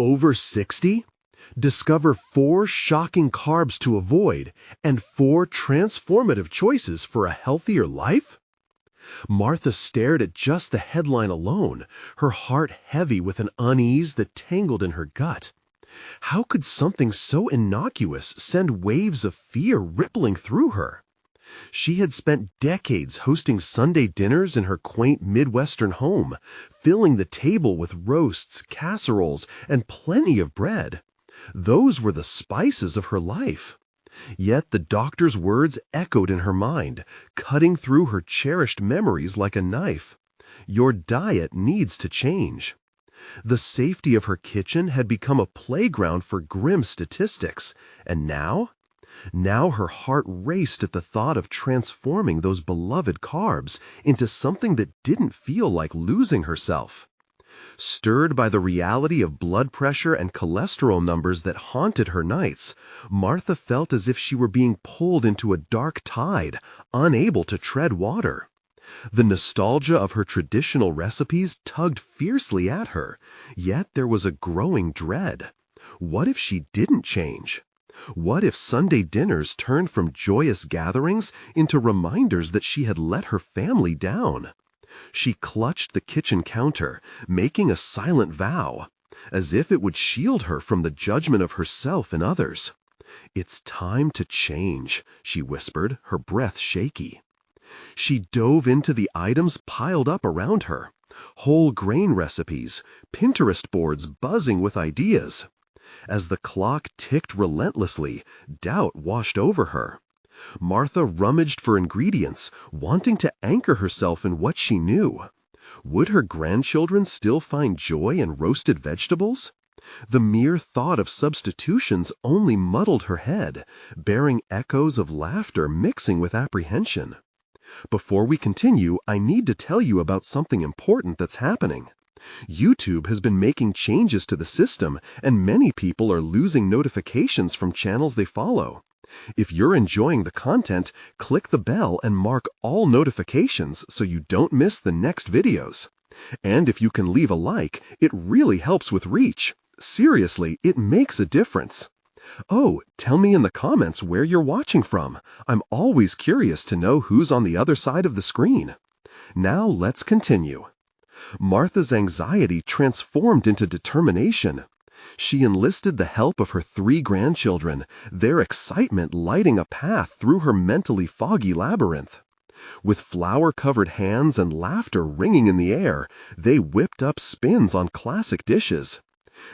Over 60? Discover 4 shocking carbs to avoid and 4 transformative choices for a healthier life? Martha stared at just the headline alone, her heart heavy with an unease that tangled in her gut. How could something so innocuous send waves of fear rippling through her? She had spent decades hosting Sunday dinners in her quaint Midwestern home, filling the table with roasts, casseroles, and plenty of bread. Those were the spices of her life. Yet the doctor's words echoed in her mind, cutting through her cherished memories like a knife. Your diet needs to change. The safety of her kitchen had become a playground for grim statistics, and now her heart raced at the thought of transforming those beloved carbs into something that didn't feel like losing herself. Stirred by the reality of blood pressure and cholesterol numbers that haunted her nights, Martha felt as if she were being pulled into a dark tide, unable to tread water. The nostalgia of her traditional recipes tugged fiercely at her, yet there was a growing dread. What if she didn't change? What if Sunday dinners turned from joyous gatherings into reminders that she had let her family down? She clutched the kitchen counter, making a silent vow, as if it would shield her from the judgment of herself and others. "It's time to change," she whispered, her breath shaky. She dove into the items piled up around her. Whole grain recipes, Pinterest boards buzzing with ideas. As the clock ticked relentlessly, doubt washed over her. Martha rummaged for ingredients, wanting to anchor herself in what she knew. Would her grandchildren still find joy in roasted vegetables? The mere thought of substitutions only muddled her head, bearing echoes of laughter mixing with apprehension. Before we continue, I need to tell you about something important that's happening. YouTube has been making changes to the system, and many people are losing notifications from channels they follow. If you're enjoying the content, click the bell and mark all notifications so you don't miss the next videos. And if you can leave a like, it really helps with reach. Seriously, it makes a difference. Oh, tell me in the comments where you're watching from. I'm always curious to know who's on the other side of the screen. Now let's continue. Martha's anxiety transformed into determination. She enlisted the help of her 3 grandchildren, their excitement lighting a path through her mentally foggy labyrinth. With flour-covered hands and laughter ringing in the air, they whipped up spins on classic dishes.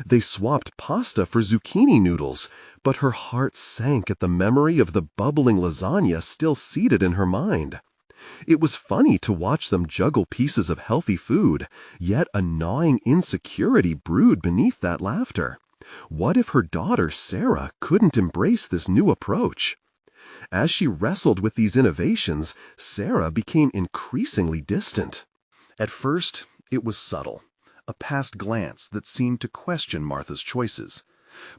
They swapped pasta for zucchini noodles, but her heart sank at the memory of the bubbling lasagna still seated in her mind. It was funny to watch them juggle pieces of healthy food, yet a gnawing insecurity brewed beneath that laughter. What if her daughter, Sarah, couldn't embrace this new approach? As she wrestled with these innovations, Sarah became increasingly distant. At first, it was subtle, a past glance that seemed to question Martha's choices.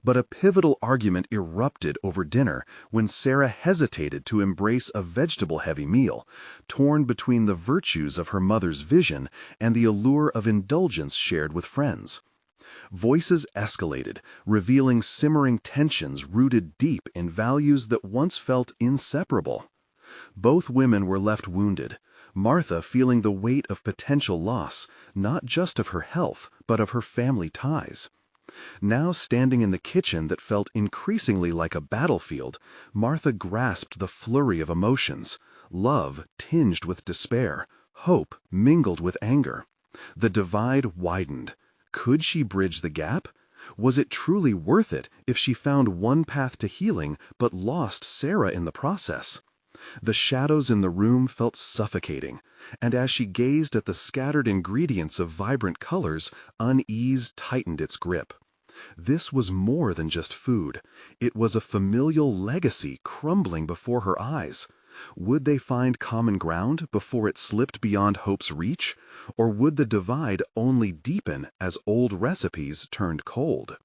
But a pivotal argument erupted over dinner when Sarah hesitated to embrace a vegetable-heavy meal, torn between the virtues of her mother's vision and the allure of indulgence shared with friends. Voices escalated, revealing simmering tensions rooted deep in values that once felt inseparable. Both women were left wounded, Martha feeling the weight of potential loss, not just of her health, but of her family ties. Now standing in the kitchen that felt increasingly like a battlefield, Martha grasped the flurry of emotions, love tinged with despair, hope mingled with anger. The divide widened. Could she bridge the gap? Was it truly worth it if she found one path to healing but lost Sarah in the process? The shadows in the room felt suffocating, and as she gazed at the scattered ingredients of vibrant colors, unease tightened its grip. This was more than just food. It was a familial legacy crumbling before her eyes. Would they find common ground before it slipped beyond hope's reach, or would the divide only deepen as old recipes turned cold?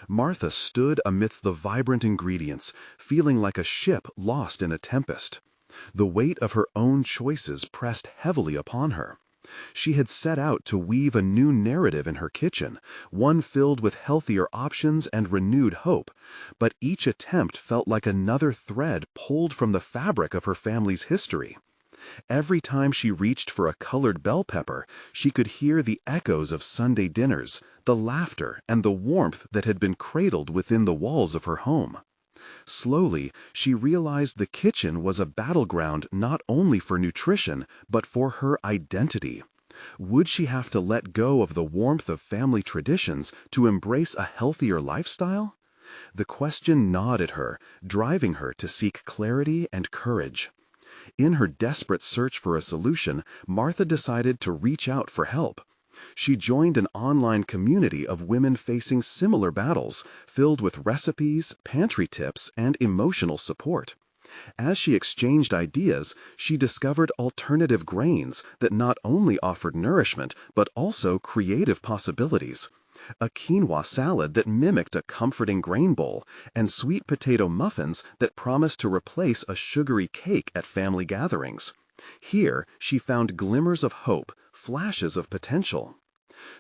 Martha stood amidst the vibrant ingredients, feeling like a ship lost in a tempest. The weight of her own choices pressed heavily upon her. She had set out to weave a new narrative in her kitchen, one filled with healthier options and renewed hope, but each attempt felt like another thread pulled from the fabric of her family's history. Every time she reached for a colored bell pepper, she could hear the echoes of Sunday dinners, the laughter and the warmth that had been cradled within the walls of her home. Slowly, she realized the kitchen was a battleground not only for nutrition, but for her identity. Would she have to let go of the warmth of family traditions to embrace a healthier lifestyle? The question gnawed at her, driving her to seek clarity and courage. In her desperate search for a solution, Martha decided to reach out for help. She joined an online community of women facing similar battles, filled with recipes, pantry tips, and emotional support. As she exchanged ideas, she discovered alternative grains that not only offered nourishment but also creative possibilities. A quinoa salad that mimicked a comforting grain bowl, and sweet potato muffins that promised to replace a sugary cake at family gatherings. Here, she found glimmers of hope, flashes of potential.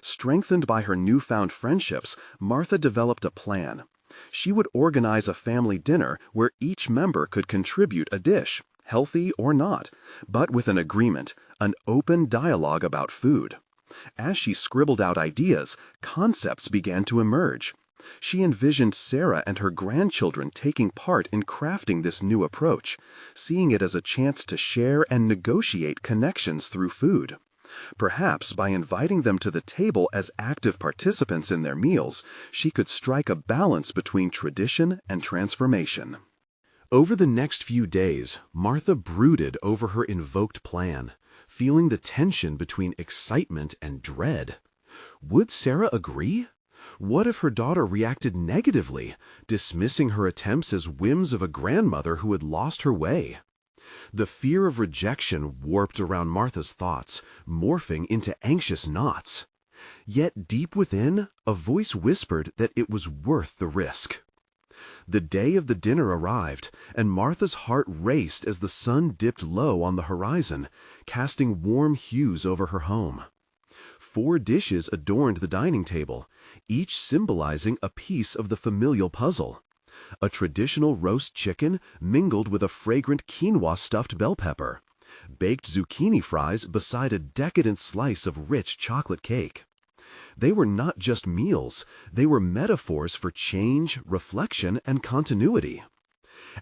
Strengthened by her newfound friendships, Martha developed a plan. She would organize a family dinner where each member could contribute a dish, healthy or not, but with an agreement, an open dialogue about food. As she scribbled out ideas, concepts began to emerge. She envisioned Sarah and her grandchildren taking part in crafting this new approach, seeing it as a chance to share and negotiate connections through food. Perhaps by inviting them to the table as active participants in their meals, she could strike a balance between tradition and transformation. Over the next few days, Martha brooded over her invoked plan, feeling the tension between excitement and dread. Would Sarah agree? What if her daughter reacted negatively, dismissing her attempts as whims of a grandmother who had lost her way? The fear of rejection warped around Martha's thoughts, morphing into anxious knots. Yet deep within, a voice whispered that it was worth the risk. The day of the dinner arrived, and Martha's heart raced as the sun dipped low on the horizon, casting warm hues over her home. 4 dishes adorned the dining table, each symbolizing a piece of the familial puzzle. A traditional roast chicken mingled with a fragrant quinoa stuffed bell pepper, baked zucchini fries beside a decadent slice of rich chocolate cake. They were not just meals, they were metaphors for change, reflection, and continuity.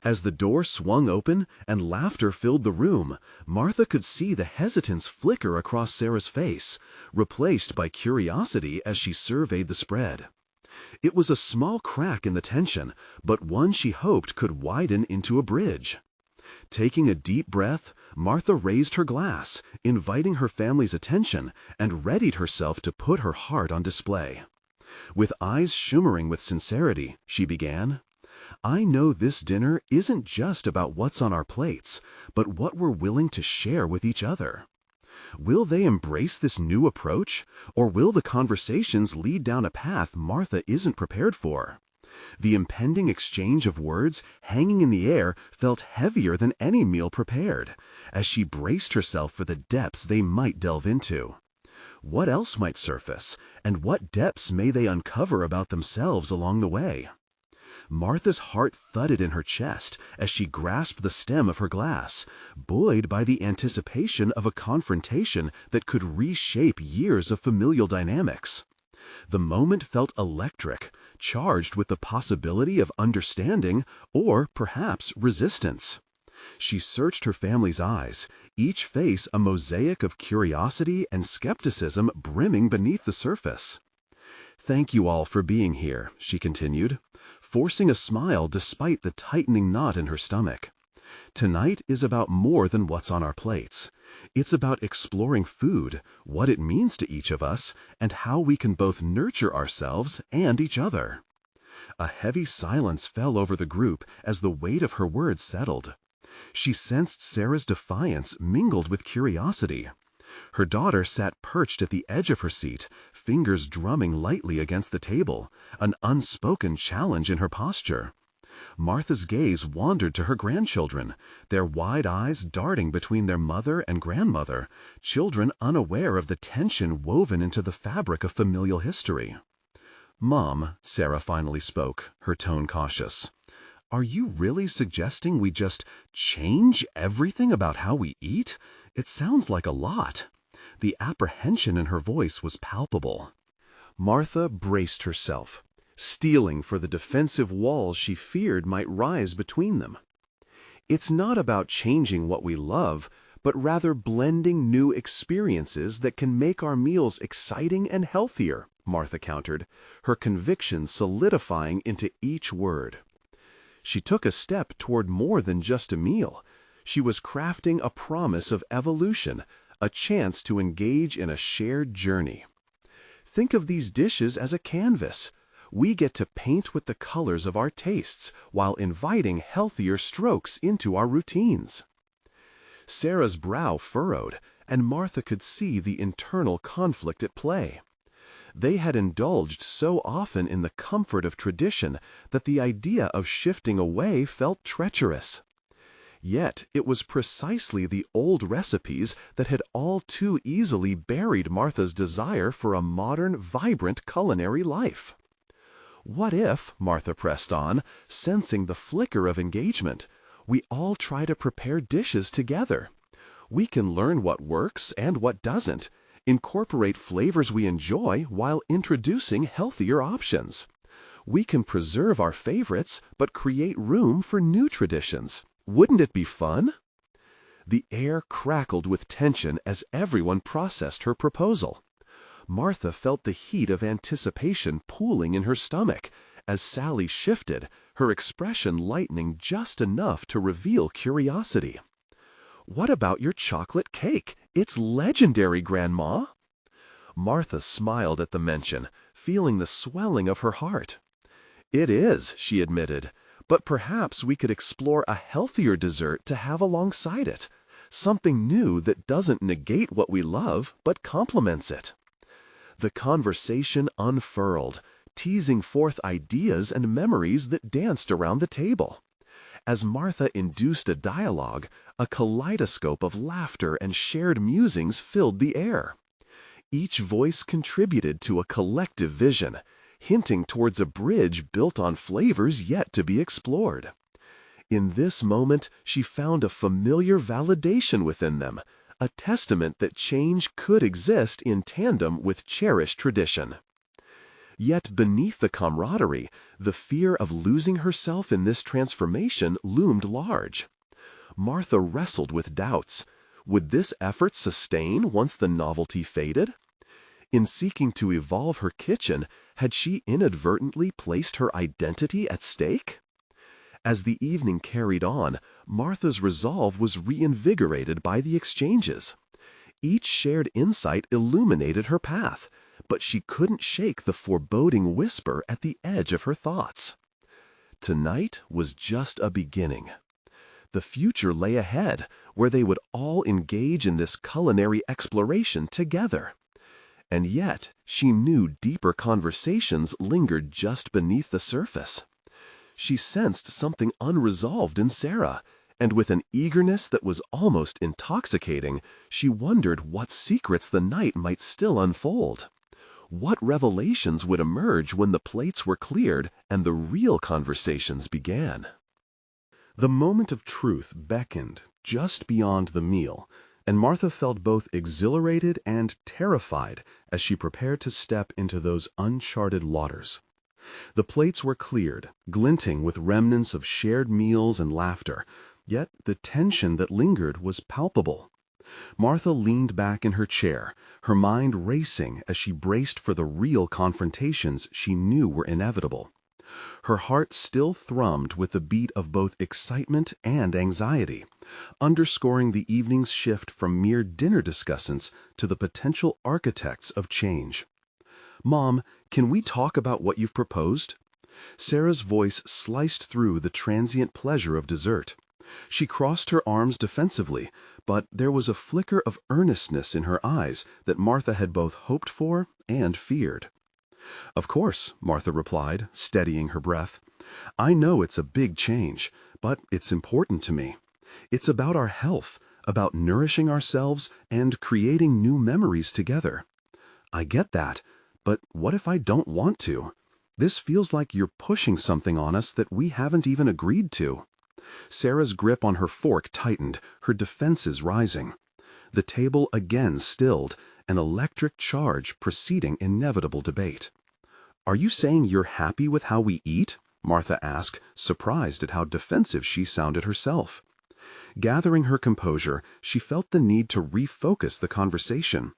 As the door swung open and laughter filled the room, Martha could see the hesitance flicker across Sarah's face, replaced by curiosity as she surveyed the spread. It was a small crack in the tension, but one she hoped could widen into a bridge. Taking a deep breath, Martha raised her glass, inviting her family's attention, and readied herself to put her heart on display. With eyes shimmering with sincerity, she began, "I know this dinner isn't just about what's on our plates, but what we're willing to share with each other. Will they embrace this new approach, or will the conversations lead down a path Martha isn't prepared for?" The impending exchange of words hanging in the air felt heavier than any meal prepared, as she braced herself for the depths they might delve into. What else might surface, and what depths may they uncover about themselves along the way? Martha's heart thudded in her chest as she grasped the stem of her glass, buoyed by the anticipation of a confrontation that could reshape years of familial dynamics. The moment felt electric, charged with the possibility of understanding or perhaps resistance. She searched her family's eyes, each face a mosaic of curiosity and skepticism brimming beneath the surface. "Thank you all for being here," she continued, forcing a smile despite the tightening knot in her stomach. "Tonight is about more than what's on our plates. It's about exploring food, what it means to each of us, and how we can both nurture ourselves and each other." A heavy silence fell over the group as the weight of her words settled. She sensed Sarah's defiance mingled with curiosity. Her daughter sat perched at the edge of her seat, fingers drumming lightly against the table, an unspoken challenge in her posture. Martha's gaze wandered to her grandchildren, their wide eyes darting between their mother and grandmother, children unaware of the tension woven into the fabric of familial history. "Mom," Sarah finally spoke, her tone cautious, "are you really suggesting we just change everything about how we eat? It sounds like a lot." The apprehension in her voice was palpable. Martha braced herself, steeling for the defensive walls she feared might rise between them. "It's not about changing what we love, but rather blending new experiences that can make our meals exciting and healthier," Martha countered, her conviction solidifying into each word. She took a step toward more than just a meal. She was crafting a promise of evolution, a chance to engage in a shared journey. Think of these dishes as a canvas. We get to paint with the colors of our tastes while inviting healthier strokes into our routines. Sarah's brow furrowed, and Martha could see the internal conflict at play. They had indulged so often in the comfort of tradition that the idea of shifting away felt treacherous. Yet it was precisely the old recipes that had all too easily buried Martha's desire for a modern, vibrant culinary life. "What if," Martha pressed on, sensing the flicker of engagement, "we all try to prepare dishes together? We can learn what works and what doesn't, incorporate flavors we enjoy while introducing healthier options. We can preserve our favorites but create room for new traditions. Wouldn't it be fun?" The air crackled with tension as everyone processed her proposal. Martha felt the heat of anticipation pooling in her stomach as Sally shifted, her expression lightening just enough to reveal curiosity. "What about your chocolate cake? It's legendary, Grandma." Martha smiled at the mention, feeling the swelling of her heart. "It is," she admitted, "but perhaps we could explore a healthier dessert to have alongside it, something new that doesn't negate what we love but complements it." The conversation unfurled, teasing forth ideas and memories that danced around the table. As Martha induced a dialogue, a kaleidoscope of laughter and shared musings filled the air. Each voice contributed to a collective vision, hinting towards a bridge built on flavors yet to be explored. In this moment, she found a familiar validation within them, a testament that change could exist in tandem with cherished tradition. Yet beneath the camaraderie, the fear of losing herself in this transformation loomed large. Martha wrestled with doubts. Would this effort sustain once the novelty faded? In seeking to evolve her kitchen, had she inadvertently placed her identity at stake? As the evening carried on, Martha's resolve was reinvigorated by the exchanges. Each shared insight illuminated her path, but she couldn't shake the foreboding whisper at the edge of her thoughts. Tonight was just a beginning. The future lay ahead, where they would all engage in this culinary exploration together. And yet, she knew deeper conversations lingered just beneath the surface. She sensed something unresolved in Sarah, and with an eagerness that was almost intoxicating, she wondered what secrets the night might still unfold. What revelations would emerge when the plates were cleared and the real conversations began? The moment of truth beckoned just beyond the meal, and Martha felt both exhilarated and terrified as she prepared to step into those uncharted waters. The plates were cleared, glinting with remnants of shared meals and laughter, yet the tension that lingered was palpable. Martha leaned back in her chair, her mind racing as she braced for the real confrontations she knew were inevitable. Her heart still thrummed with the beat of both excitement and anxiety, underscoring the evening's shift from mere dinner discussants to the potential architects of change. "Mom, can we talk about what you've proposed?" Sarah's voice sliced through the transient pleasure of dessert. She crossed her arms defensively, but there was a flicker of earnestness in her eyes that Martha had both hoped for and feared. "Of course," Martha replied, steadying her breath. I know it's a big change, but it's important to me. It's about our health, about nourishing ourselves and creating new memories together. I get that, but what if I don't want to? This feels like you're pushing something on us that we haven't even agreed to. Sarah's grip on her fork tightened, her defenses rising. The table again stilled, an electric charge preceding inevitable debate. "Are you saying you're happy with how we eat?" Martha asked, surprised at how defensive she sounded herself. Gathering her composure, she felt the need to refocus the conversation.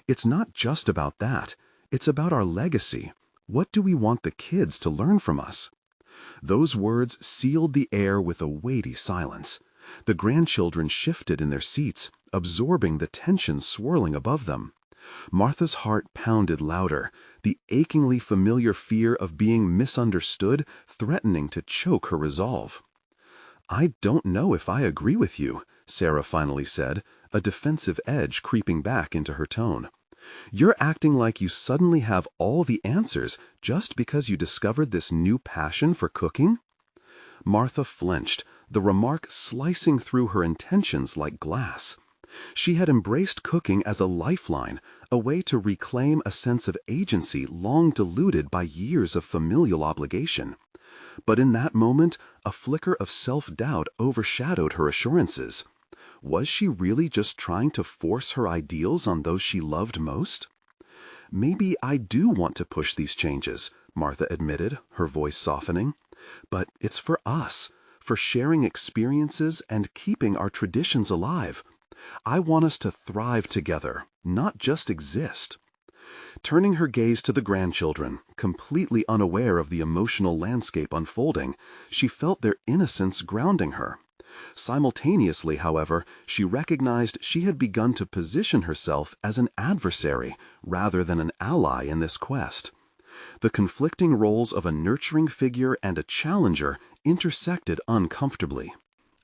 It's not just about that. It's about our legacy. What do we want the kids to learn from us? Those words sealed the air with a weighty silence. The grandchildren shifted in their seats, absorbing the tension swirling above them. Martha's heart pounded louder, the achingly familiar fear of being misunderstood threatening to choke her resolve. "I don't know if I agree with you," Sarah finally said, a defensive edge creeping back into her tone. "You're acting like you suddenly have all the answers just because you discovered this new passion for cooking?" Martha flinched, the remark slicing through her intentions like glass. She had embraced cooking as a lifeline, a way to reclaim a sense of agency long diluted by years of familial obligation. But in that moment, a flicker of self-doubt overshadowed her assurances. Was she really just trying to force her ideals on those she loved most? "Maybe I do want to push these changes," Martha admitted, her voice softening. "But it's for us, for sharing experiences and keeping our traditions alive. I want us to thrive together, not just exist." Turning her gaze to the grandchildren, completely unaware of the emotional landscape unfolding, she felt their innocence grounding her. Simultaneously, however, she recognized she had begun to position herself as an adversary rather than an ally in this quest. The conflicting roles of a nurturing figure and a challenger intersected uncomfortably.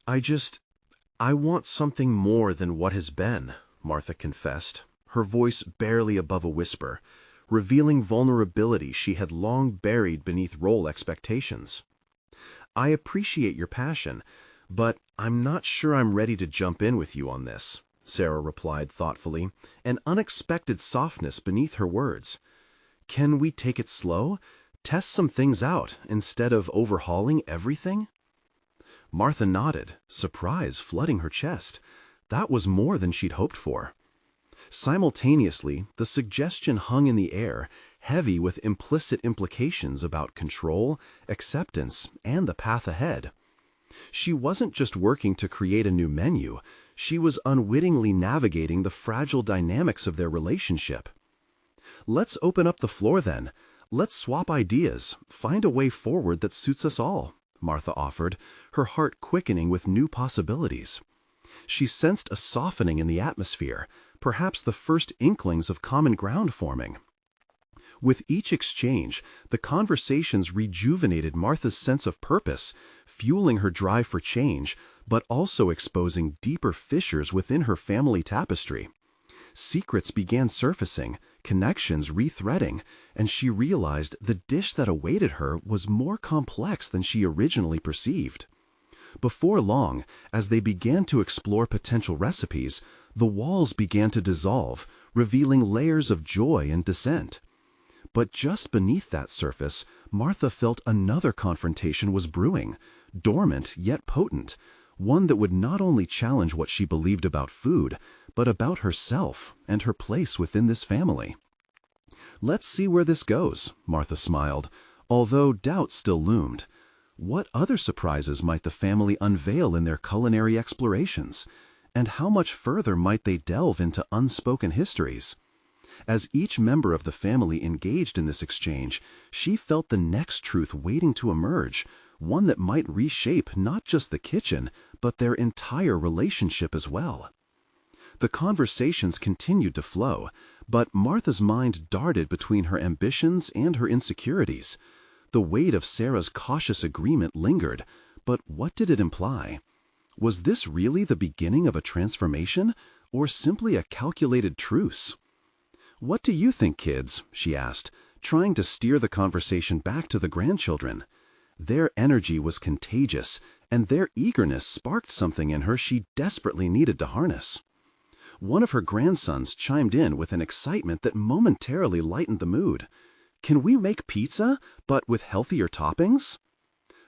I want something more than what has been," Martha confessed, her voice barely above a whisper, revealing vulnerability she had long buried beneath role expectations. "I appreciate your passion, but I'm not sure I'm ready to jump in with you on this," Sarah replied thoughtfully, an unexpected softness beneath her words. "Can we take it slow? Test some things out instead of overhauling everything?" Martha nodded, surprise flooding her chest. That was more than she'd hoped for. Simultaneously, the suggestion hung in the air, heavy with implicit implications about control, acceptance, and the path ahead. She wasn't just working to create a new menu, she was unwittingly navigating the fragile dynamics of their relationship. "Let's open up the floor then. Let's swap ideas, find a way forward that suits us all," Martha offered, her heart quickening with new possibilities. She sensed a softening in the atmosphere, perhaps the first inklings of common ground forming. With each exchange, the conversations rejuvenated Martha's sense of purpose, fueling her drive for change, but also exposing deeper fissures within her family tapestry. Secrets began surfacing, connections rethreading, and she realized the dish that awaited her was more complex than she originally perceived. Before long, as they began to explore potential recipes, the walls began to dissolve, revealing layers of joy and dissent. But just beneath that surface, Martha felt another confrontation was brewing, dormant yet potent, one that would not only challenge what she believed about food, but about herself and her place within this family. "Let's see where this goes," Martha smiled, although doubt still loomed. What other surprises might the family unveil in their culinary explorations? And how much further might they delve into unspoken histories? As each member of the family engaged in this exchange, she felt the next truth waiting to emerge, one that might reshape not just the kitchen, but their entire relationship as well. The conversations continued to flow, but Martha's mind darted between her ambitions and her insecurities. The weight of Sarah's cautious agreement lingered, but what did it imply? Was this really the beginning of a transformation, or simply a calculated truce? "What do you think, kids?" she asked, trying to steer the conversation back to the grandchildren. Their energy was contagious, and their eagerness sparked something in her she desperately needed to harness. One of her grandsons chimed in with an excitement that momentarily lightened the mood. "Can we make pizza, but with healthier toppings?"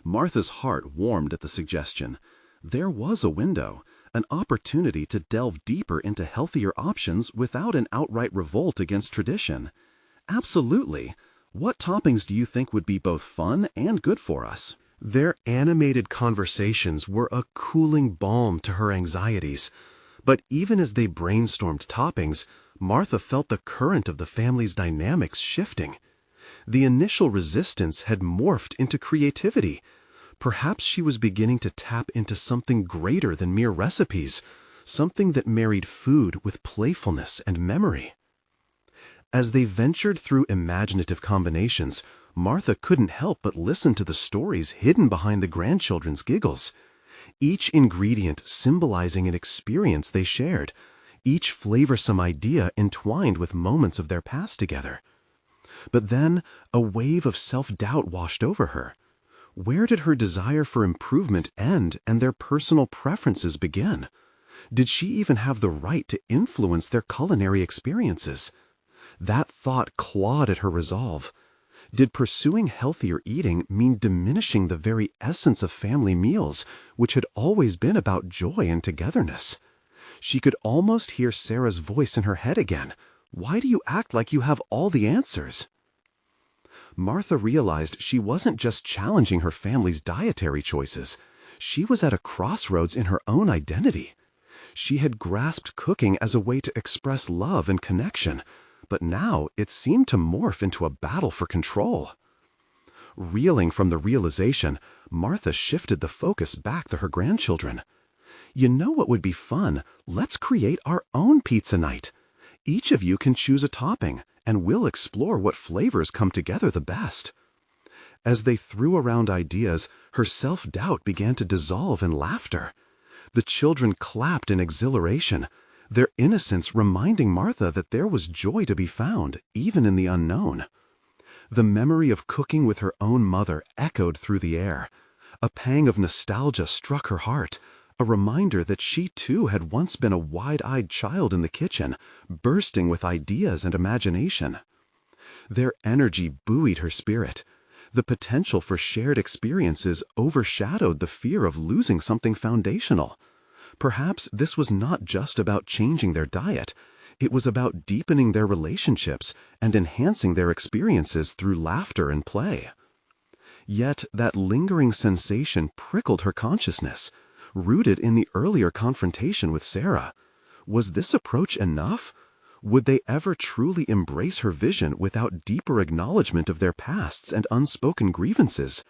Martha's heart warmed at the suggestion. There was a window, an opportunity to delve deeper into healthier options without an outright revolt against tradition. "Absolutely. What toppings do you think would be both fun and good for us?" Their animated conversations were a cooling balm to her anxieties. But even as they brainstormed toppings, Martha felt the current of the family's dynamics shifting. The initial resistance had morphed into creativity. Perhaps she was beginning to tap into something greater than mere recipes, something that married food with playfulness and memory. As they ventured through imaginative combinations, Martha couldn't help but listen to the stories hidden behind the grandchildren's giggles. Each ingredient symbolizing an experience they shared, each flavorsome idea entwined with moments of their past together. But then a wave of self-doubt washed over her. Where did her desire for improvement end and their personal preferences begin? Did she even have the right to influence their culinary experiences? That thought clawed at her resolve. Did pursuing healthier eating mean diminishing the very essence of family meals, which had always been about joy and togetherness? She could almost hear Sarah's voice in her head again. "Why do you act like you have all the answers?" Martha realized she wasn't just challenging her family's dietary choices. She was at a crossroads in her own identity. She had grasped cooking as a way to express love and connection, but now it seemed to morph into a battle for control. Reeling from the realization, Martha shifted the focus back to her grandchildren. "You know what would be fun? Let's create our own pizza night. Each of you can choose a topping, and we'll explore what flavors come together the best." As they threw around ideas, her self-doubt began to dissolve in laughter. The children clapped in exhilaration, their innocence reminding Martha that there was joy to be found, even in the unknown. The memory of cooking with her own mother echoed through the air. A pang of nostalgia struck her heart, a reminder that she too had once been a wide-eyed child in the kitchen, bursting with ideas and imagination. Their energy buoyed her spirit. The potential for shared experiences overshadowed the fear of losing something foundational. Perhaps this was not just about changing their diet. It was about deepening their relationships and enhancing their experiences through laughter and play. Yet that lingering sensation prickled her consciousness, rooted in the earlier confrontation with Sarah. Was this approach enough? Would they ever truly embrace her vision without deeper acknowledgement of their pasts and unspoken grievances?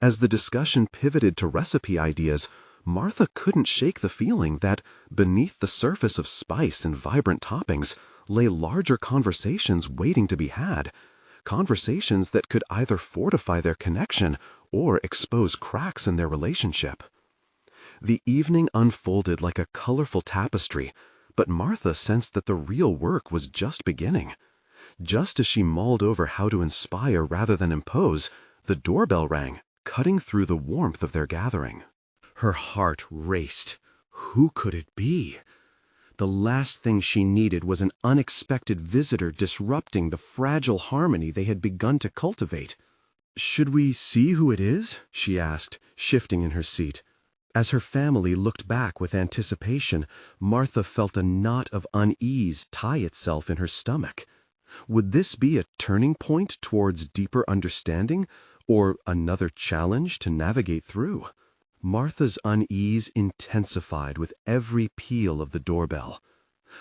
As the discussion pivoted to recipe ideas, Martha couldn't shake the feeling that, beneath the surface of spice and vibrant toppings, lay larger conversations waiting to be had, conversations that could either fortify their connection or expose cracks in their relationship. The evening unfolded like a colorful tapestry, but Martha sensed that the real work was just beginning. Just as she mulled over how to inspire rather than impose, the doorbell rang, cutting through the warmth of their gathering. Her heart raced. Who could it be? The last thing she needed was an unexpected visitor disrupting the fragile harmony they had begun to cultivate. "Should we see who it is?" she asked, shifting in her seat. As her family looked back with anticipation, Martha felt a knot of unease tie itself in her stomach. Would this be a turning point towards deeper understanding, or another challenge to navigate through? Martha's unease intensified with every peal of the doorbell.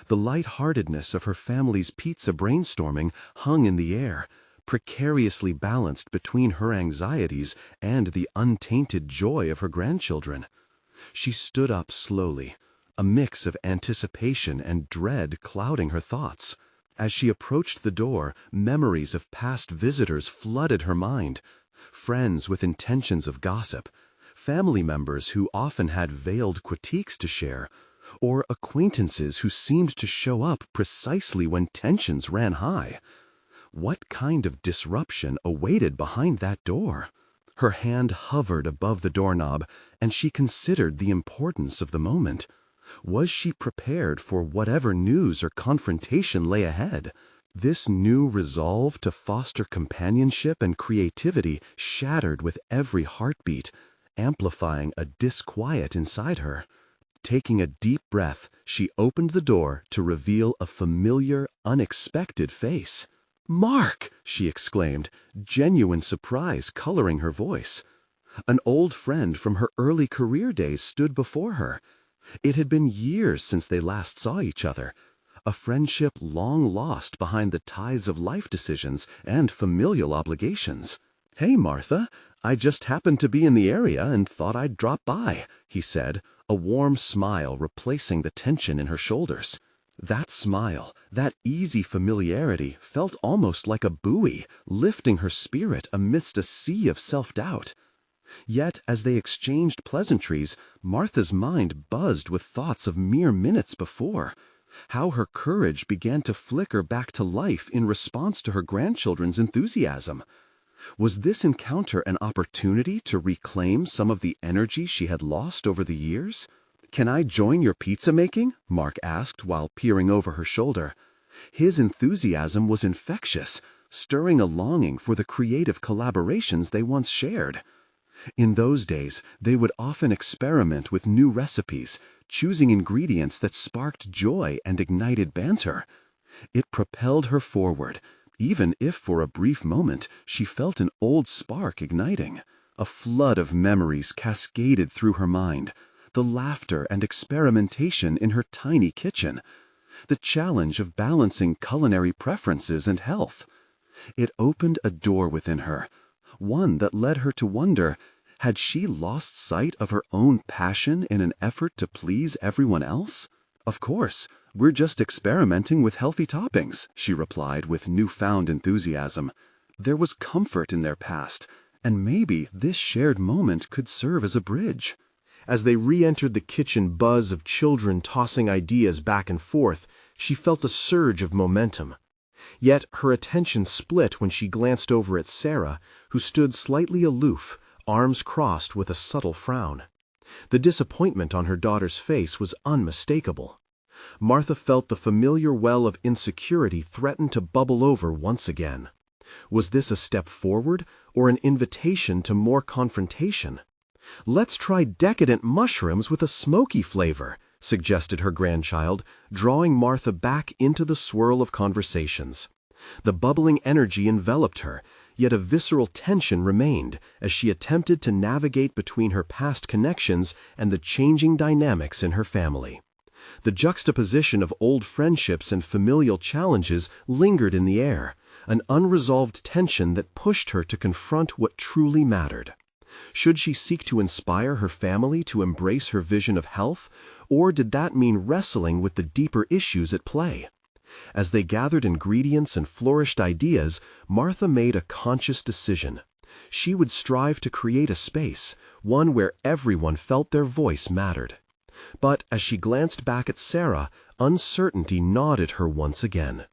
The lightheartedness of her family's pizza brainstorming hung in the air, precariously balanced between her anxieties and the untainted joy of her grandchildren. She stood up slowly, a mix of anticipation and dread clouding her thoughts. As she approached the door, memories of past visitors flooded her mind. Friends with intentions of gossip, family members who often had veiled critiques to share, or acquaintances who seemed to show up precisely when tensions ran high. What kind of disruption awaited behind that door? Her hand hovered above the doorknob, and she considered the importance of the moment. Was she prepared for whatever news or confrontation lay ahead? This new resolve to foster companionship and creativity shattered with every heartbeat, amplifying a disquiet inside her. Taking a deep breath, she opened the door to reveal a familiar, unexpected face. "Mark!" she exclaimed, genuine surprise coloring her voice. An old friend from her early career days stood before her. It had been years since they last saw each other, a friendship long lost behind the tides of life decisions and familial obligations. "Hey, Martha, I just happened to be in the area and thought I'd drop by," he said, a warm smile replacing the tension in her shoulders. That smile, that easy familiarity, felt almost like a buoy, lifting her spirit amidst a sea of self-doubt. Yet, as they exchanged pleasantries, Martha's mind buzzed with thoughts of mere minutes before. How her courage began to flicker back to life in response to her grandchildren's enthusiasm. Was this encounter an opportunity to reclaim some of the energy she had lost over the years? "Can I join your pizza making?" Mark asked while peering over her shoulder. His enthusiasm was infectious, stirring a longing for the creative collaborations they once shared. In those days, they would often experiment with new recipes, choosing ingredients that sparked joy and ignited banter. It propelled her forward, even if for a brief moment she felt an old spark igniting. A flood of memories cascaded through her mind, the laughter and experimentation in her tiny kitchen, the challenge of balancing culinary preferences and health. It opened a door within her, one that led her to wonder, had she lost sight of her own passion in an effort to please everyone else? "Of course, we're just experimenting with healthy toppings," she replied with newfound enthusiasm. There was comfort in their past, and maybe this shared moment could serve as a bridge. As they re-entered the kitchen buzz of children tossing ideas back and forth, she felt a surge of momentum. Yet her attention split when she glanced over at Sarah, who stood slightly aloof, arms crossed with a subtle frown. The disappointment on her daughter's face was unmistakable. Martha felt the familiar well of insecurity threaten to bubble over once again. Was this a step forward or an invitation to more confrontation? "Let's try decadent mushrooms with a smoky flavor," suggested her grandchild, drawing Martha back into the swirl of conversations. The bubbling energy enveloped her, yet a visceral tension remained as she attempted to navigate between her past connections and the changing dynamics in her family. The juxtaposition of old friendships and familial challenges lingered in the air, an unresolved tension that pushed her to confront what truly mattered. Should she seek to inspire her family to embrace her vision of health, or did that mean wrestling with the deeper issues at play? As they gathered ingredients and flourished ideas, Martha made a conscious decision. She would strive to create a space, one where everyone felt their voice mattered. But as she glanced back at Sarah, uncertainty gnawed at her once again.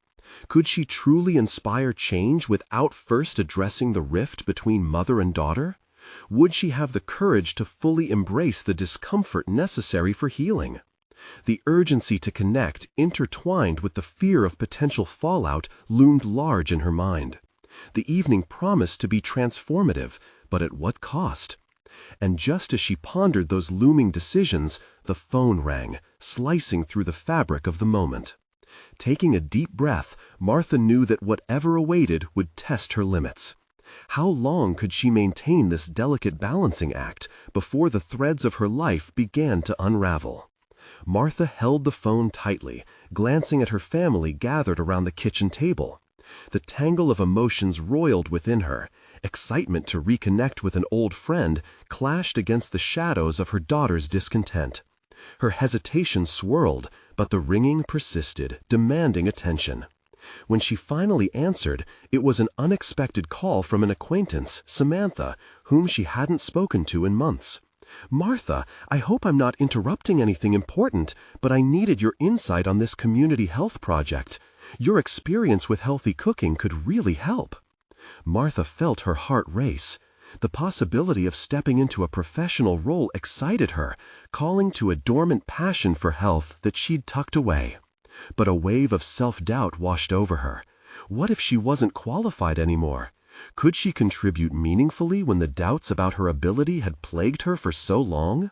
Could she truly inspire change without first addressing the rift between mother and daughter? Would she have the courage to fully embrace the discomfort necessary for healing? The urgency to connect, intertwined with the fear of potential fallout, loomed large in her mind. The evening promised to be transformative, but at what cost? And just as she pondered those looming decisions, the phone rang, slicing through the fabric of the moment. Taking a deep breath, Martha knew that whatever awaited would test her limits. How long could she maintain this delicate balancing act before the threads of her life began to unravel? Martha held the phone tightly, glancing at her family gathered around the kitchen table. The tangle of emotions roiled within her. Excitement to reconnect with an old friend clashed against the shadows of her daughter's discontent. Her hesitation swirled, but the ringing persisted, demanding attention. When she finally answered, it was an unexpected call from an acquaintance, Samantha, whom she hadn't spoken to in months. "Martha, I hope I'm not interrupting anything important, but I needed your insight on this community health project. Your experience with healthy cooking could really help." Martha felt her heart race. The possibility of stepping into a professional role excited her, calling to a dormant passion for health that she'd tucked away. But a wave of self-doubt washed over her. What if she wasn't qualified anymore? Could she contribute meaningfully when the doubts about her ability had plagued her for so long?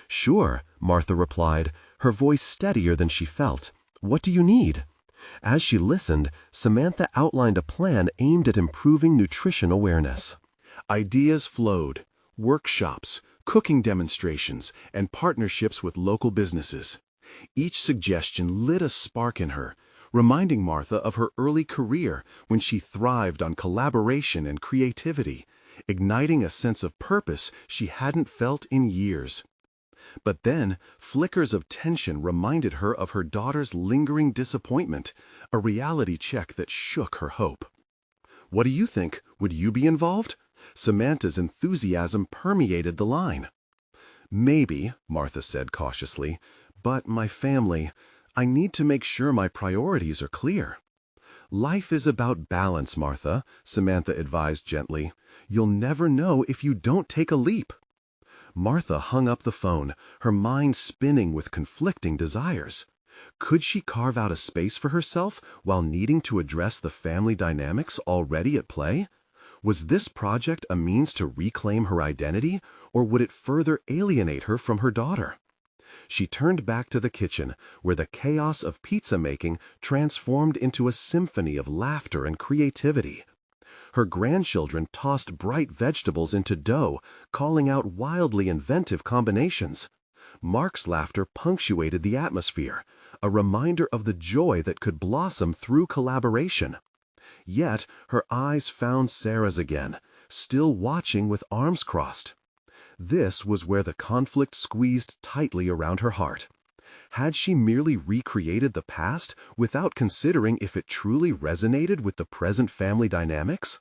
"Sure," Martha replied, her voice steadier than she felt. "What do you need?" As she listened, Samantha outlined a plan aimed at improving nutrition awareness. Ideas flowed: workshops, cooking demonstrations, and partnerships with local businesses. Each suggestion lit a spark in her, reminding Martha of her early career when she thrived on collaboration and creativity, igniting a sense of purpose she hadn't felt in years. But then, flickers of tension reminded her of her daughter's lingering disappointment, a reality check that shook her hope. "What do you think? Would you be involved?" Samantha's enthusiasm permeated the line. "Maybe," Martha said cautiously, "but my family, I need to make sure my priorities are clear." "Life is about balance, Martha," Samantha advised gently. "You'll never know if you don't take a leap." Martha hung up the phone, her mind spinning with conflicting desires. Could she carve out a space for herself while needing to address the family dynamics already at play? Was this project a means to reclaim her identity, or would it further alienate her from her daughter? She turned back to the kitchen, where the chaos of pizza making transformed into a symphony of laughter and creativity. Her grandchildren tossed bright vegetables into dough, calling out wildly inventive combinations. Mark's laughter punctuated the atmosphere, a reminder of the joy that could blossom through collaboration. Yet her eyes found Sarah's again, still watching with arms crossed. This was where the conflict squeezed tightly around her heart. Had she merely recreated the past without considering if it truly resonated with the present family dynamics?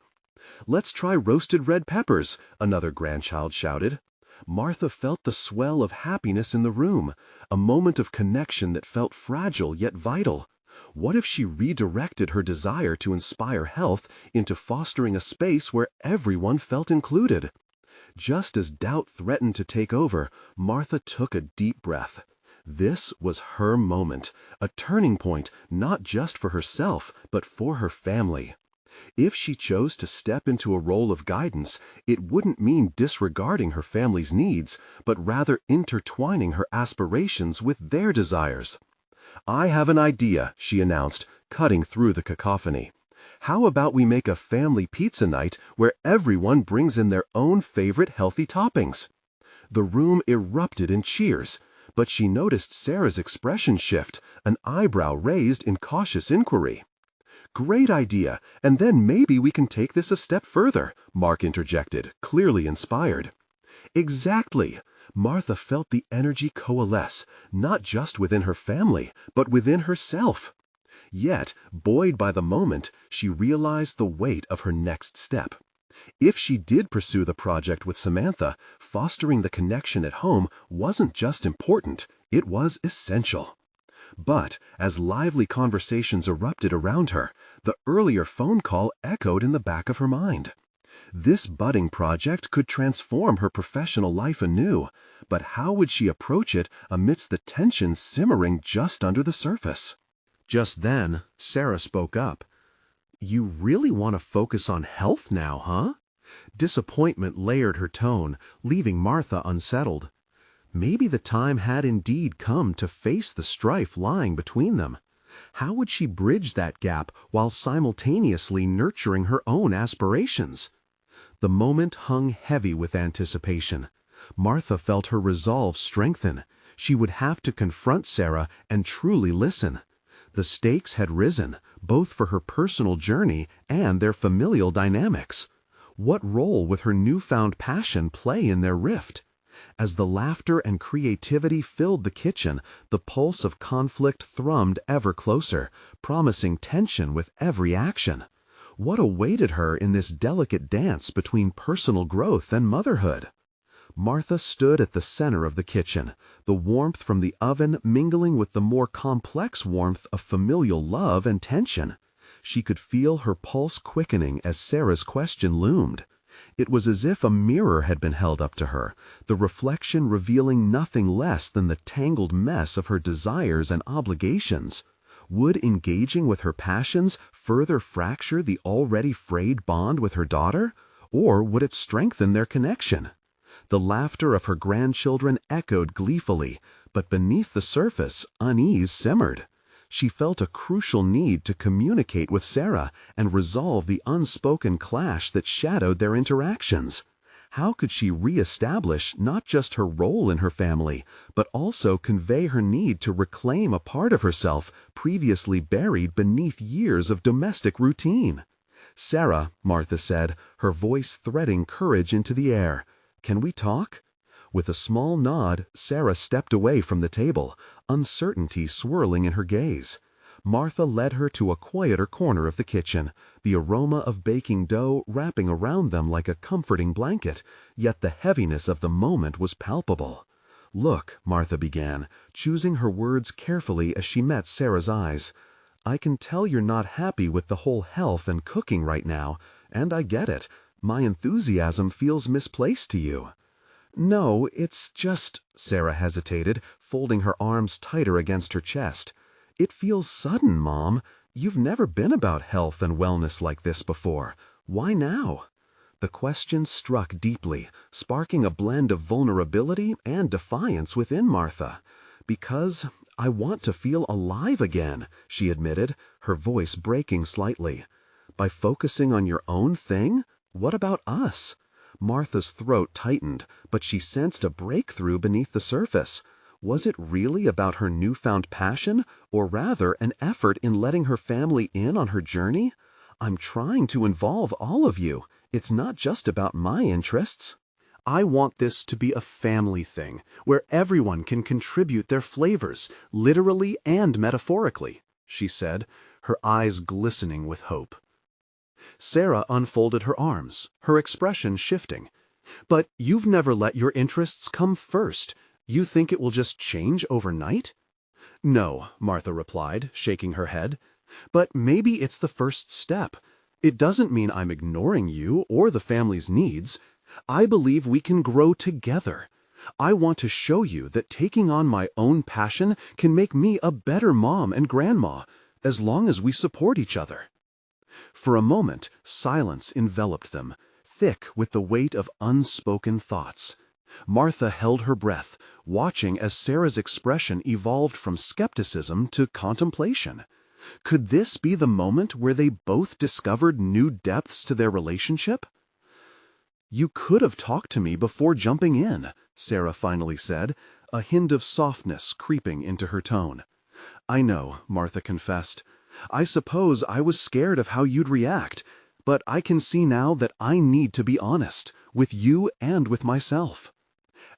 "Let's try roasted red peppers," another grandchild shouted. Martha felt the swell of happiness in the room, a moment of connection that felt fragile yet vital. What if she redirected her desire to inspire health into fostering a space where everyone felt included? Just as doubt threatened to take over, Martha took a deep breath. This was her moment, a turning point not just for herself, but for her family. If she chose to step into a role of guidance, it wouldn't mean disregarding her family's needs, but rather intertwining her aspirations with their desires. "I have an idea," she announced, cutting through the cacophony. "How about we make a family pizza night where everyone brings in their own favorite healthy toppings?" The room erupted in cheers, but she noticed Sarah's expression shift, an eyebrow raised in cautious inquiry. "Great idea, and then maybe we can take this a step further," Mark interjected, clearly inspired. Exactly. Martha felt the energy coalesce, not just within her family, but within herself. Yet, buoyed by the moment, she realized the weight of her next step. If she did pursue the project with Samantha, fostering the connection at home wasn't just important, it was essential. But, as lively conversations erupted around her, the earlier phone call echoed in the back of her mind. This budding project could transform her professional life anew, but how would she approach it amidst the tension simmering just under the surface? Just then, Sarah spoke up. "You really want to focus on health now, huh?" Disappointment layered her tone, leaving Martha unsettled. Maybe the time had indeed come to face the strife lying between them. How would she bridge that gap while simultaneously nurturing her own aspirations? The moment hung heavy with anticipation. Martha felt her resolve strengthen. She would have to confront Sarah and truly listen. The stakes had risen, both for her personal journey and their familial dynamics. What role would her newfound passion play in their rift? As the laughter and creativity filled the kitchen, the pulse of conflict thrummed ever closer, promising tension with every action. What awaited her in this delicate dance between personal growth and motherhood? Martha stood at the center of the kitchen, the warmth from the oven mingling with the more complex warmth of familial love and tension. She could feel her pulse quickening as Sarah's question loomed. It was as if a mirror had been held up to her, the reflection revealing nothing less than the tangled mess of her desires and obligations. Would engaging with her passions further fracture the already frayed bond with her daughter, or would it strengthen their connection? The laughter of her grandchildren echoed gleefully, but beneath the surface, unease simmered. She felt a crucial need to communicate with Sarah and resolve the unspoken clash that shadowed their interactions. How could she re-establish not just her role in her family, but also convey her need to reclaim a part of herself previously buried beneath years of domestic routine? "Sarah," Martha said, her voice threading courage into the air, "can we talk?" With a small nod, Sarah stepped away from the table, uncertainty swirling in her gaze. Martha led her to a quieter corner of the kitchen, the aroma of baking dough wrapping around them like a comforting blanket, yet the heaviness of the moment was palpable. "Look," Martha began, choosing her words carefully as she met Sarah's eyes, "I can tell you're not happy with the whole health and cooking right now, and I get it. My enthusiasm feels misplaced to you." "No, it's just," Sarah hesitated, folding her arms tighter against her chest. "It feels sudden, Mom. You've never been about health and wellness like this before. Why now?" The question struck deeply, sparking a blend of vulnerability and defiance within Martha. "Because I want to feel alive again," she admitted, her voice breaking slightly. "By focusing on your own thing? What about us?" Martha's throat tightened, but she sensed a breakthrough beneath the surface. Was it really about her newfound passion, or rather an effort in letting her family in on her journey? "I'm trying to involve all of you. It's not just about my interests. I want this to be a family thing, where everyone can contribute their flavors, literally and metaphorically," she said, her eyes glistening with hope. Sarah unfolded her arms, her expression shifting. "But you've never let your interests come first. You think it will just change overnight?" "No," Martha replied, shaking her head. "But maybe it's the first step. It doesn't mean I'm ignoring you or the family's needs. I believe we can grow together. I want to show you that taking on my own passion can make me a better mom and grandma, as long as we support each other." For a moment, silence enveloped them, thick with the weight of unspoken thoughts. Martha held her breath, watching as Sarah's expression evolved from skepticism to contemplation. Could this be the moment where they both discovered new depths to their relationship? "You could have talked to me before jumping in," Sarah finally said, a hint of softness creeping into her tone. "I know," Martha confessed. "I suppose I was scared of how you'd react, but I can see now that I need to be honest, with you and with myself."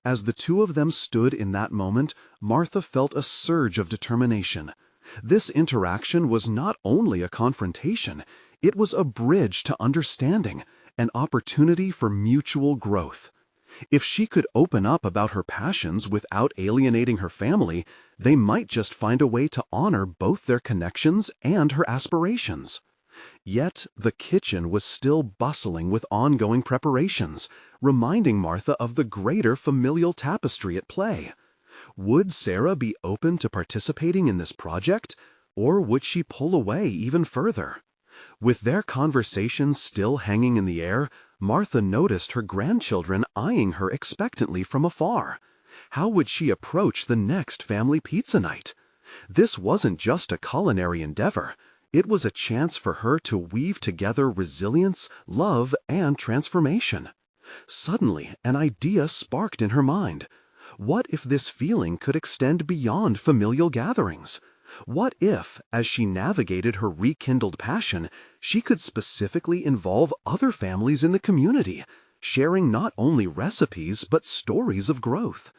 As the two of them stood in that moment, Martha felt a surge of determination. This interaction was not only a confrontation, it was a bridge to understanding, an opportunity for mutual growth. If she could open up about her passions without alienating her family, they might just find a way to honor both their connections and her aspirations. Yet the kitchen was still bustling with ongoing preparations, reminding Martha of the greater familial tapestry at play. Would Sarah be open to participating in this project, or would she pull away even further? With their conversation still hanging in the air, Martha noticed her grandchildren eyeing her expectantly from afar. How would she approach the next family pizza night? This wasn't just a culinary endeavor. It was a chance for her to weave together resilience, love, and transformation. Suddenly, an idea sparked in her mind. What if this feeling could extend beyond familial gatherings? What if, as she navigated her rekindled passion, she could specifically involve other families in the community, sharing not only recipes but stories of growth?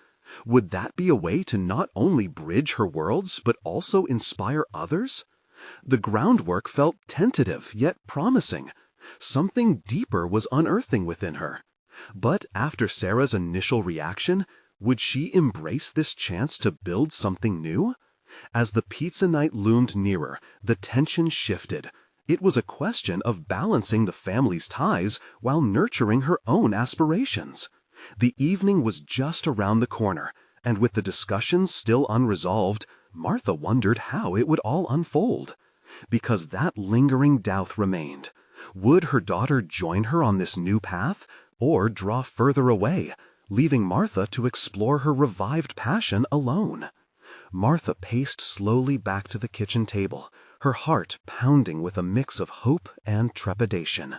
Would that be a way to not only bridge her worlds but also inspire others? The groundwork felt tentative yet promising. Something deeper was unearthing within her. But after Sarah's initial reaction, would she embrace this chance to build something new? As the pizza night loomed nearer, the tension shifted. It was a question of balancing the family's ties while nurturing her own aspirations. The evening was just around the corner, and with the discussions still unresolved, Martha wondered how it would all unfold. Because that lingering doubt remained. Would her daughter join her on this new path, or draw further away, leaving Martha to explore her revived passion alone? Martha paced slowly back to the kitchen table, her heart pounding with a mix of hope and trepidation.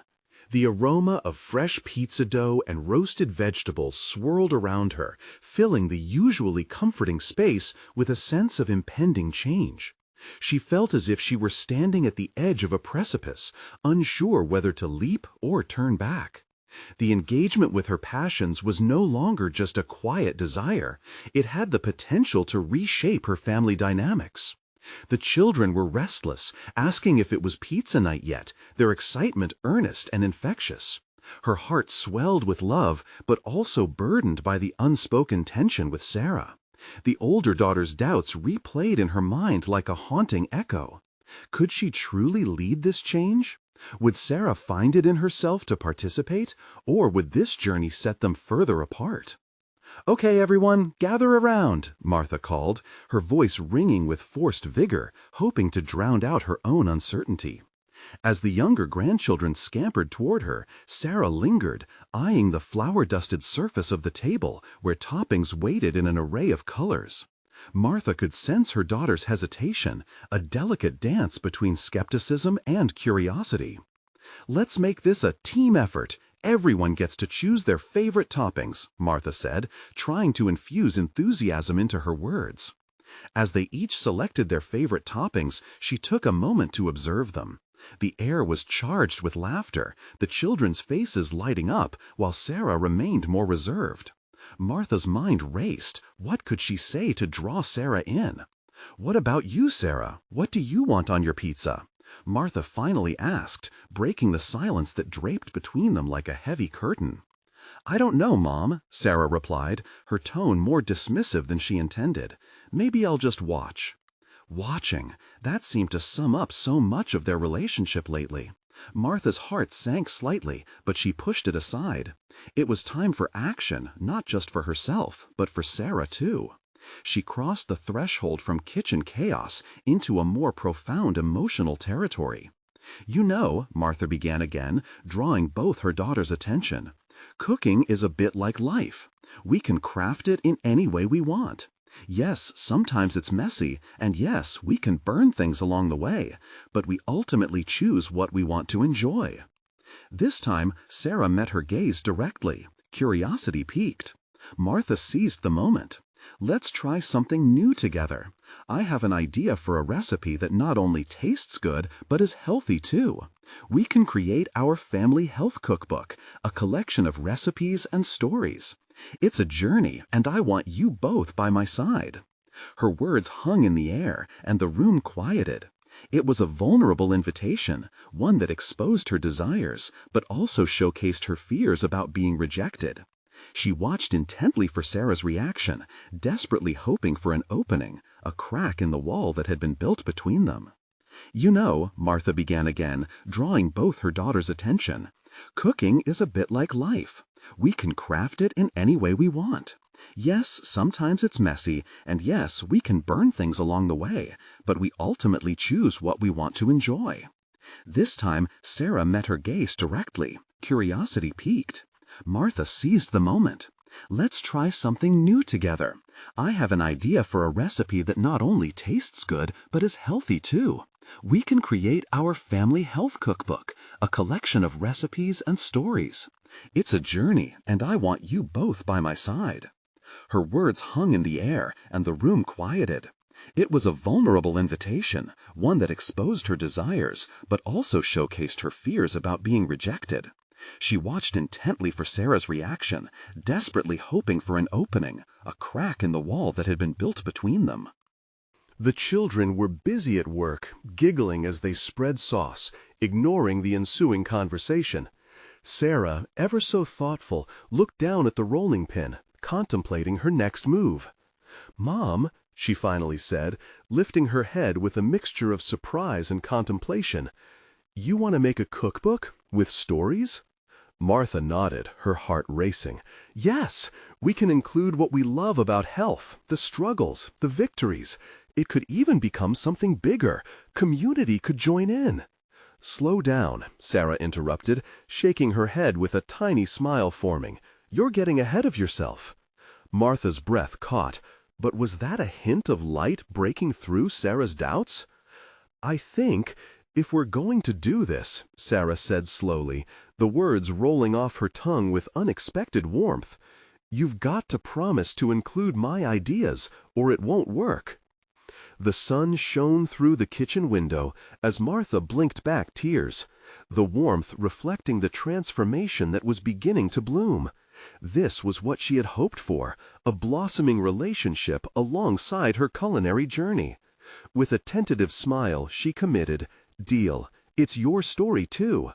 The aroma of fresh pizza dough and roasted vegetables swirled around her, filling the usually comforting space with a sense of impending change. She felt as if she were standing at the edge of a precipice, unsure whether to leap or turn back. The engagement with her passions was no longer just a quiet desire. It had the potential to reshape her family dynamics. The children were restless, asking if it was pizza night yet, their excitement earnest and infectious. Her heart swelled with love, but also burdened by the unspoken tension with Sarah. The older daughter's doubts replayed in her mind like a haunting echo. Could she truly lead this change? Would Sarah find it in herself to participate, or would this journey set them further apart? "Okay, everyone, gather around," Martha called, her voice ringing with forced vigor, hoping to drown out her own uncertainty. As the younger grandchildren scampered toward her, Sarah lingered, eyeing the flour-dusted surface of the table where toppings waited in an array of colors. Martha could sense her daughter's hesitation, a delicate dance between skepticism and curiosity. "Let's make this a team effort. Everyone gets to choose their favorite toppings," Martha said, trying to infuse enthusiasm into her words. As they each selected their favorite toppings, she took a moment to observe them. The air was charged with laughter, the children's faces lighting up, while Sarah remained more reserved. Martha's mind raced. What could she say to draw Sarah in? "What about you, Sarah? What do you want on your pizza?" Martha finally asked, breaking the silence that draped between them like a heavy curtain. "I don't know, Mom," Sarah replied, her tone more dismissive than she intended. "Maybe I'll just watch." Watching, that seemed to sum up so much of their relationship lately. Martha's heart sank slightly, but she pushed it aside. It was time for action, not just for herself, but for Sarah too. She crossed the threshold from kitchen chaos into a more profound emotional territory. "You know," Martha began again, drawing both her daughter's attention, "cooking is a bit like life. We can craft it in any way we want. Yes, sometimes it's messy, and yes, we can burn things along the way, but we ultimately choose what we want to enjoy." This time, Sarah met her gaze directly. Curiosity piqued. Martha seized the moment. "Let's try something new together. I have an idea for a recipe that not only tastes good, but is healthy too. We can create our family health cookbook, a collection of recipes and stories. It's a journey, and I want you both by my side." Her words hung in the air, and the room quieted. It was a vulnerable invitation, one that exposed her desires, but also showcased her fears about being rejected. She watched intently for Sarah's reaction, desperately hoping for an opening, a crack in the wall that had been built between them. "You know," Martha began again, drawing both her daughter's attention, "cooking is a bit like life. We can craft it in any way we want. Yes, sometimes it's messy, and yes, we can burn things along the way, but we ultimately choose what we want to enjoy." This time, Sarah met her gaze directly. Curiosity piqued. Martha seized the moment. "Let's try something new together. I have an idea for a recipe that not only tastes good, but is healthy too. We can create our family health cookbook, a collection of recipes and stories. It's a journey, and I want you both by my side." Her words hung in the air, and the room quieted. It was a vulnerable invitation, one that exposed her desires, but also showcased her fears about being rejected. She watched intently for Sarah's reaction, desperately hoping for an opening, a crack in the wall that had been built between them. The children were busy at work, giggling as they spread sauce, ignoring the ensuing conversation. Sarah, ever so thoughtful, looked down at the rolling pin, contemplating her next move. "Mom," she finally said, lifting her head with a mixture of surprise and contemplation, You want to make a cookbook with stories? Martha nodded, her heart racing. Yes, we can include what we love about health, the struggles, the victories. It could even become something bigger. Community could join in. Slow down, Sarah interrupted, shaking her head with a tiny smile forming. You're getting ahead of yourself. Martha's breath caught, but was that a hint of light breaking through Sarah's doubts? I think, if we're going to do this, Sarah said slowly, the words rolling off her tongue with unexpected warmth, you've got to promise to include my ideas, or it won't work. The sun shone through the kitchen window as Martha blinked back tears, the warmth reflecting the transformation that was beginning to bloom. This was what she had hoped for, a blossoming relationship alongside her culinary journey. With a tentative smile, she committed, "Deal, it's your story too."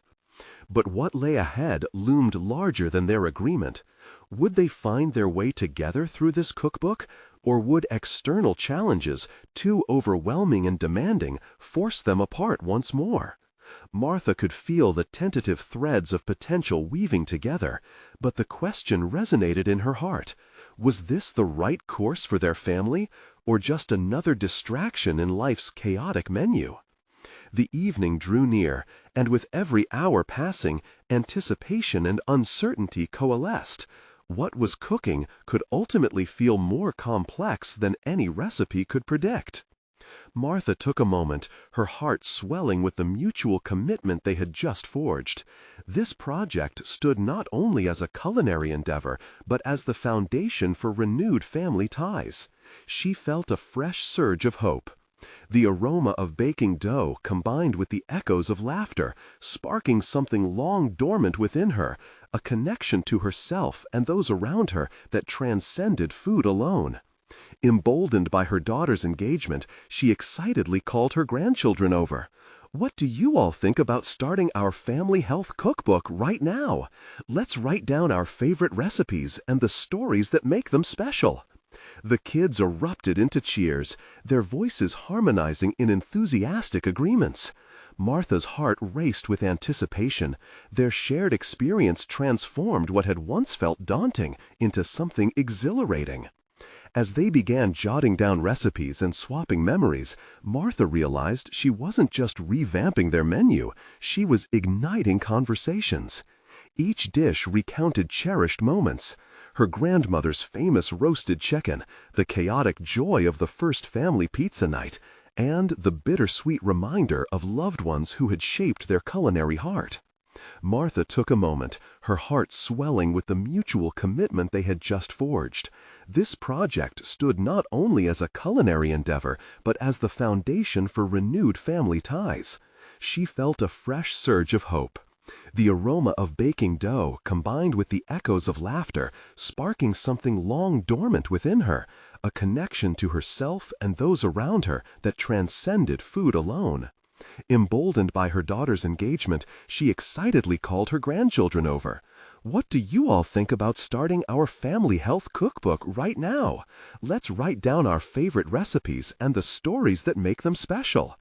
But what lay ahead loomed larger than their agreement. Would they find their way together through this cookbook, or would external challenges, too overwhelming and demanding, force them apart once more? Martha could feel the tentative threads of potential weaving together, but the question resonated in her heart. Was this the right course for their family, or just another distraction in life's chaotic menu? The evening drew near, and with every hour passing, anticipation and uncertainty coalesced. What was cooking could ultimately feel more complex than any recipe could predict. Martha took a moment, her heart swelling with the mutual commitment they had just forged. This project stood not only as a culinary endeavor, but as the foundation for renewed family ties. She felt a fresh surge of hope. The aroma of baking dough combined with the echoes of laughter, sparking something long dormant within her, a connection to herself and those around her that transcended food alone. Emboldened by her daughter's engagement, she excitedly called her grandchildren over. "What do you all think about starting our family health cookbook right now? Let's write down our favorite recipes and the stories that make them special." The kids erupted into cheers, their voices harmonizing in enthusiastic agreements. Martha's heart raced with anticipation. Their shared experience transformed what had once felt daunting into something exhilarating. As they began jotting down recipes and swapping memories, Martha realized she wasn't just revamping their menu, she was igniting conversations. Each dish recounted cherished moments. Her grandmother's famous roasted chicken, the chaotic joy of the first family pizza night, and the bittersweet reminder of loved ones who had shaped their culinary heart. Martha took a moment, her heart swelling with the mutual commitment they had just forged. This project stood not only as a culinary endeavor, but as the foundation for renewed family ties. She felt a fresh surge of hope. The aroma of baking dough combined with the echoes of laughter, sparking something long dormant within her, a connection to herself and those around her that transcended food alone. Emboldened by her daughter's engagement, she excitedly called her grandchildren over. "What do you all think about starting our family health cookbook right now? Let's write down our favorite recipes and the stories that make them special."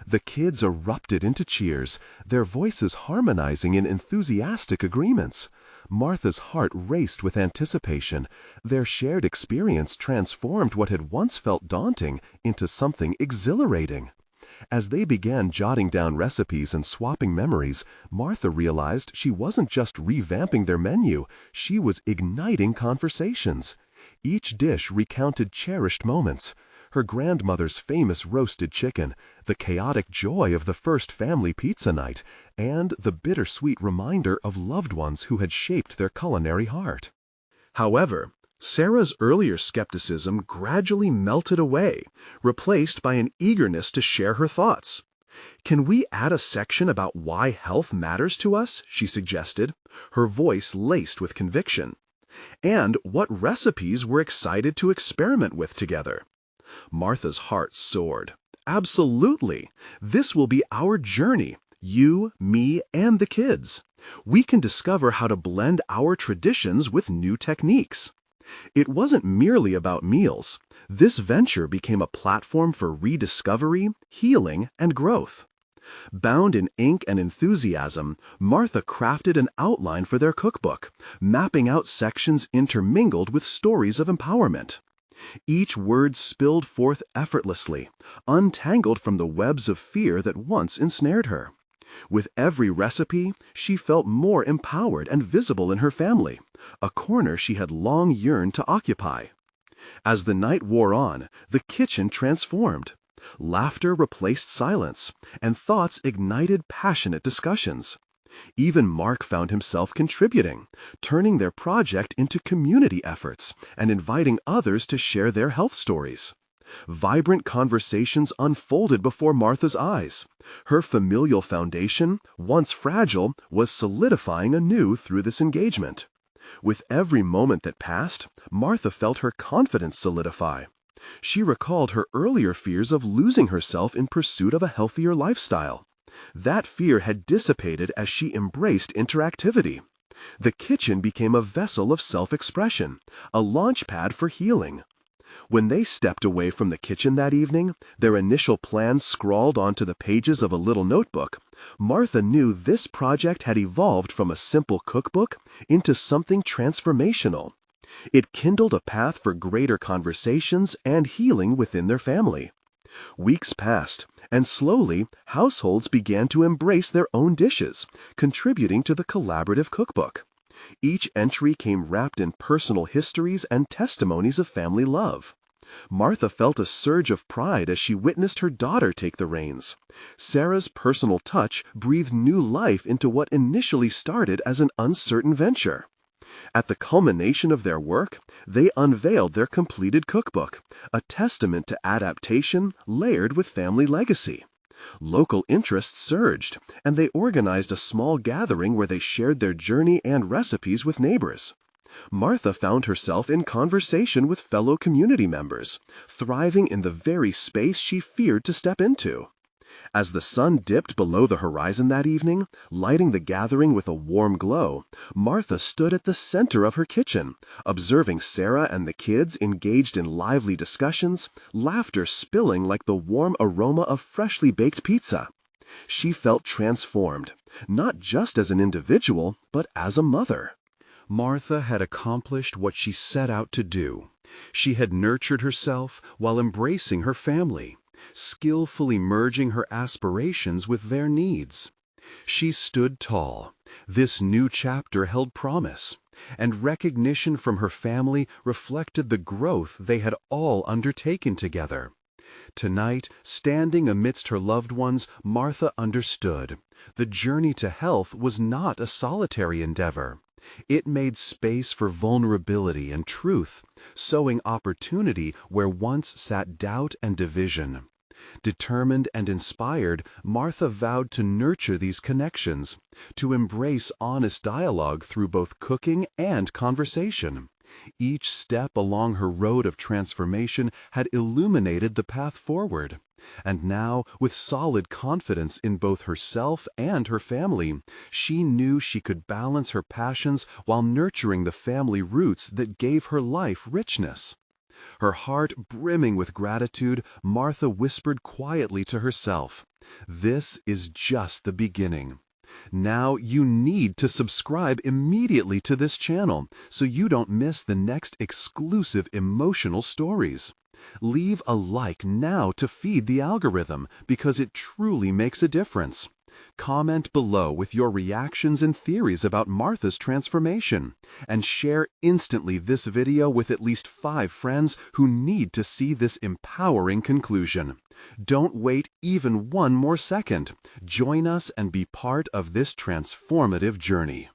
The kids erupted into cheers, their voices harmonizing in enthusiastic agreements. Martha's heart raced with anticipation. Their shared experience transformed what had once felt daunting into something exhilarating. As they began jotting down recipes and swapping memories, Martha realized she wasn't just revamping their menu, she was igniting conversations. Each dish recounted cherished moments. Her grandmother's famous roasted chicken, the chaotic joy of the first family pizza night, and the bittersweet reminder of loved ones who had shaped their culinary heart. However, Sarah's earlier skepticism gradually melted away, replaced by an eagerness to share her thoughts. "Can we add a section about why health matters to us?" she suggested, her voice laced with conviction. "And what recipes we're excited to experiment with together." Martha's heart soared. "Absolutely! This will be our journey, you, me, and the kids. We can discover how to blend our traditions with new techniques." It wasn't merely about meals. This venture became a platform for rediscovery, healing, and growth. Bound in ink and enthusiasm, Martha crafted an outline for their cookbook, mapping out sections intermingled with stories of empowerment. Each word spilled forth effortlessly, untangled from the webs of fear that once ensnared her. With every recipe, she felt more empowered and visible in her family, a corner she had long yearned to occupy. As the night wore on, the kitchen transformed. Laughter replaced silence, and thoughts ignited passionate discussions. Even Mark found himself contributing, turning their project into community efforts and inviting others to share their health stories. Vibrant conversations unfolded before Martha's eyes. Her familial foundation, once fragile, was solidifying anew through this engagement. With every moment that passed, Martha felt her confidence solidify. She recalled her earlier fears of losing herself in pursuit of a healthier lifestyle. That fear had dissipated as she embraced interactivity. The kitchen became a vessel of self-expression, a launchpad for healing. When they stepped away from the kitchen that evening, their initial plans scrawled onto the pages of a little notebook, Martha knew this project had evolved from a simple cookbook into something transformational. It kindled a path for greater conversations and healing within their family. Weeks passed, and slowly, households began to embrace their own dishes, contributing to the collaborative cookbook. Each entry came wrapped in personal histories and testimonies of family love. Martha felt a surge of pride as she witnessed her daughter take the reins. Sarah's personal touch breathed new life into what initially started as an uncertain venture. At the culmination of their work, they unveiled their completed cookbook, a testament to adaptation layered with family legacy. Local interest surged, and they organized a small gathering where they shared their journey and recipes with neighbors. Martha found herself in conversation with fellow community members, thriving in the very space she feared to step into. As the sun dipped below the horizon that evening, lighting the gathering with a warm glow, Martha stood at the center of her kitchen, observing Sarah and the kids engaged in lively discussions, laughter spilling like the warm aroma of freshly baked pizza. She felt transformed, not just as an individual, but as a mother. Martha had accomplished what she set out to do. She had nurtured herself while embracing her family, skillfully merging her aspirations with their needs. She stood tall. This new chapter held promise, and recognition from her family reflected the growth they had all undertaken together. Tonight, standing amidst her loved ones, Martha understood. The journey to health was not a solitary endeavor. It made space for vulnerability and truth, sowing opportunity where once sat doubt and division. Determined and inspired, Martha vowed to nurture these connections, to embrace honest dialogue through both cooking and conversation. Each step along her road of transformation had illuminated the path forward. And now, with solid confidence in both herself and her family, she knew she could balance her passions while nurturing the family roots that gave her life richness. Her heart brimming with gratitude, Martha whispered quietly to herself, "This is just the beginning." Now you need to subscribe immediately to this channel so you don't miss the next exclusive emotional stories. Leave a like now to feed the algorithm because it truly makes a difference. Comment below with your reactions and theories about Martha's transformation, and share instantly this video with at least 5 friends who need to see this empowering conclusion. Don't wait even one more second. Join us and be part of this transformative journey.